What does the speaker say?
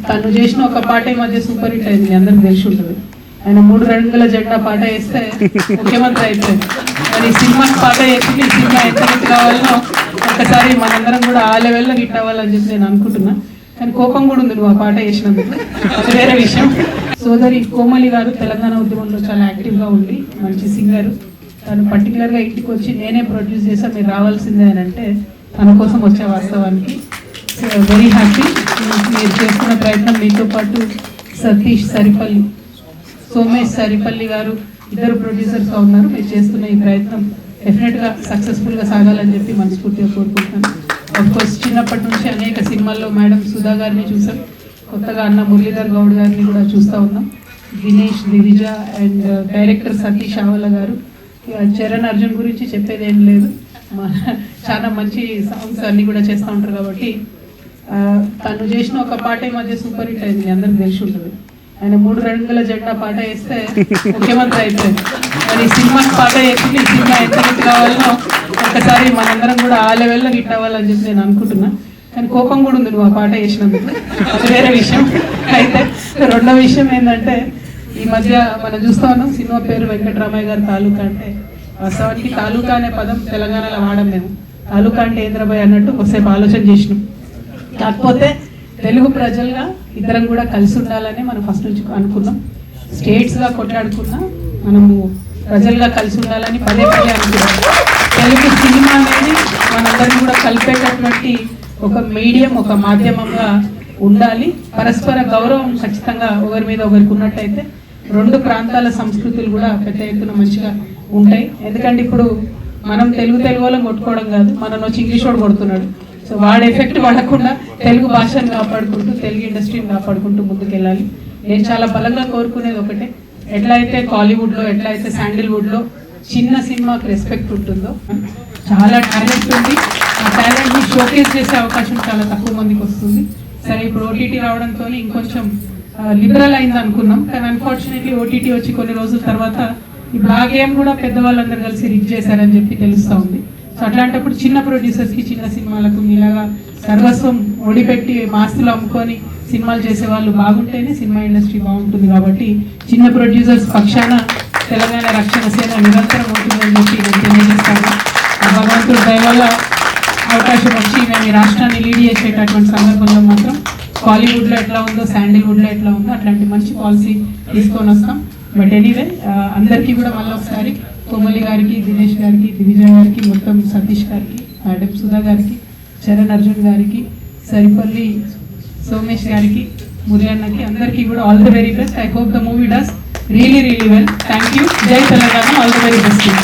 తను చేసిన ఒక పాట ఈ మధ్య సూపర్ హిట్ అయింది, అందరికి తెలిసి ఉంటుంది. ఆయన 3 రంగుల జెండా పాట వేస్తే ముఖ్యమంత్రి అయిపోయింది. మరి సినిమా పాట వేసి ఈ సినిమా ఎంత హిట్ కావాలనో ఒకసారి మనందరం కూడా ఆ లెవెల్లో హిట్ అవ్వాలని చెప్పి నేను అనుకుంటున్నా. కానీ కోపం కూడా ఉంది నువ్వు ఆ పాట వేసినందుకు, అది వేరే విషయం. సోదరి కోమలి గారు తెలంగాణ ఉద్యమంలో చాలా యాక్టివ్గా ఉండి మంచి సింగరు. తను పర్టికులర్గా ఇంటికి వచ్చి నేనే ప్రొడ్యూస్ చేసా, మీరు రావాల్సిందే అని అంటే తన కోసం వచ్చే వాస్తవానికి వెరీ హ్యాపీ. మీరు చేస్తున్న ప్రయత్నం, మీతో పాటు సతీష్ సరిపల్లి, సోమేష్ సరిపల్లి గారు ఇద్దరు ప్రొడ్యూసర్స్గా ఉన్నారు. మీరు చేస్తున్న ఈ ప్రయత్నం డెఫినెట్గా సక్సెస్ఫుల్గా సాగాలని చెప్పి మనస్ఫూర్తిగా కోరుకుంటున్నాను. అఫ్కోర్స్ చిన్నప్పటి నుంచి అనేక సినిమాల్లో మేడం సుధా గారిని చూసాం, కొత్తగా అన్న మురళీధర్ గౌడ్ గారిని కూడా చూస్తూ ఉన్నాం. దినేష్, దివిజ అండ్ డైరెక్టర్ సతీష్ ఆవల గారు. చరణ్ అర్జున్ గురించి చెప్పేది ఏం లేదు, చాలా మంచి సాంగ్స్ అన్నీ కూడా చేస్తూ ఉంటారు. కాబట్టి తను చేసిన ఒక పాట ఈ మధ్య సూపర్ హిట్ అయింది, అందరికి తెలిసి ఉంటుంది. ఆయన 3 రంగుల జెండా పాట వేస్తే ముఖ్యమంత్రి అయిపోయింది. మరి సినిమా పాట వేసి ఈ సినిమా ఎంత హిట్ కావాలనో ఒకసారి మనందరం కూడా ఆ లెవెల్లో హిట్ అవ్వాలని చెప్పి నేను అనుకుంటున్నా. కానీ కోపం కూడా ఉంది నువ్వు ఆ పాట వేసినందుకు, అది వేరే విషయం. అయితే రెండో విషయం ఏంటంటే, ఈ మధ్య మనం చూస్తా ఉన్నాం సినిమా పేరు వెంకటరామయ్య గారి తాలూకా. అంటే వాస్తవానికి తాలూకా అనే పదం తెలంగాణలో వాడం మేము. తాలూకా అంటే ఏంద్రబాయ్ అన్నట్టు కొద్దిసేపు ఆలోచన చేసినాం. కాకపోతే తెలుగు ప్రజలుగా ఇద్దరం కూడా కలిసి ఉండాలని మనం ఫస్ట్ నుంచి అనుకున్నాం. స్టేట్స్గా కొట్లాడుకున్నా మనము ప్రజలుగా కలిసి ఉండాలని పదే అనుకున్నాం. తెలుగు సినిమా అనేది మనందరినీ కూడా కలిపేటటువంటి ఒక మీడియం, ఒక మాధ్యమంగా ఉండాలి. పరస్పర గౌరవం ఖచ్చితంగా ఒకరి మీద ఒకరికి ఉన్నట్టయితే 2 ప్రాంతాల సంస్కృతులు కూడా పెద్ద ఎత్తున మంచిగా ఉంటాయి. ఎందుకంటే ఇప్పుడు మనం తెలుగు వాళ్ళని కొట్టుకోవడం కాదు, మనం వచ్చి ఇంగ్లీష్ వాడు కొడుతున్నాడు. సో వాడి ఎఫెక్ట్ పడకుండా తెలుగు భాషను కాపాడుకుంటూ, తెలుగు ఇండస్ట్రీని కాపాడుకుంటూ ముందుకెళ్ళాలి. నేను చాలా బలంగా కోరుకునేది ఒకటే, ఎట్లయితే కాలీవుడ్లో, ఎట్లయితే శాండిల్వుడ్లో చిన్న సినిమాకి రెస్పెక్ట్ ఉంటుందో, చాలా టాలెంట్ ఉంది. ఆ టాలెంట్ని షోకేస్ చేసే అవకాశం చాలా తక్కువ మందికి వస్తుంది. సరే, ఇప్పుడు ఓటీటీ రావడంతో ఇంకొంచెం లిబరల్ అయింది అనుకున్నాం. కానీ అన్ఫార్చునేట్లీ ఓటీటీ వచ్చి కొన్ని రోజుల తర్వాత ఈ బ్లాగ్ గేమ్ కూడా పెద్దవాళ్ళందరూ కలిసి రిక్ చేశారని చెప్పి తెలుస్తూ ఉంది. సో అట్లాంటప్పుడు చిన్న ప్రొడ్యూసర్స్కి, చిన్న సినిమాలకు మీలాగా సర్వస్వం ఒడిపెట్టి మాస్తులు అమ్ముకొని సినిమాలు చేసే వాళ్ళు బాగుంటేనే సినిమా ఇండస్ట్రీ బాగుంటుంది. కాబట్టి చిన్న ప్రొడ్యూసర్స్ పక్షాన తెలంగాణ రక్షణ సేన నిరంతరం ఉంటుందని చెప్పి నేను తెలియజేస్తాను. భగవంతుడు దయ వల్ల అవకాశం వచ్చి మేము ఈ రాష్ట్రాన్ని లీడ్ చేసేటటువంటి సందర్భంలో మాత్రం కాలీవుడ్లో ఎట్లా ఉందో, శాండిల్వుడ్లో ఎట్లా ఉందో అట్లాంటి మంచి పాలసీ తీసుకొని వస్తాం. బట్ ఎనీవే, అందరికీ కూడా మళ్ళీ ఒకసారి కోమలి గారికి, దినేష్ గారికి, దివిజయ గారికి, మొత్తం సతీష్ గారికి, మేడం సుధా గారికి, చరణ్ అర్జున్ గారికి, సరిపల్లి సోమేష్ గారికి, మురళి అన్నకి, అందరికీ కూడా all the very best. I hope the movie does really well. Thank you. జై Telangana. All the very best.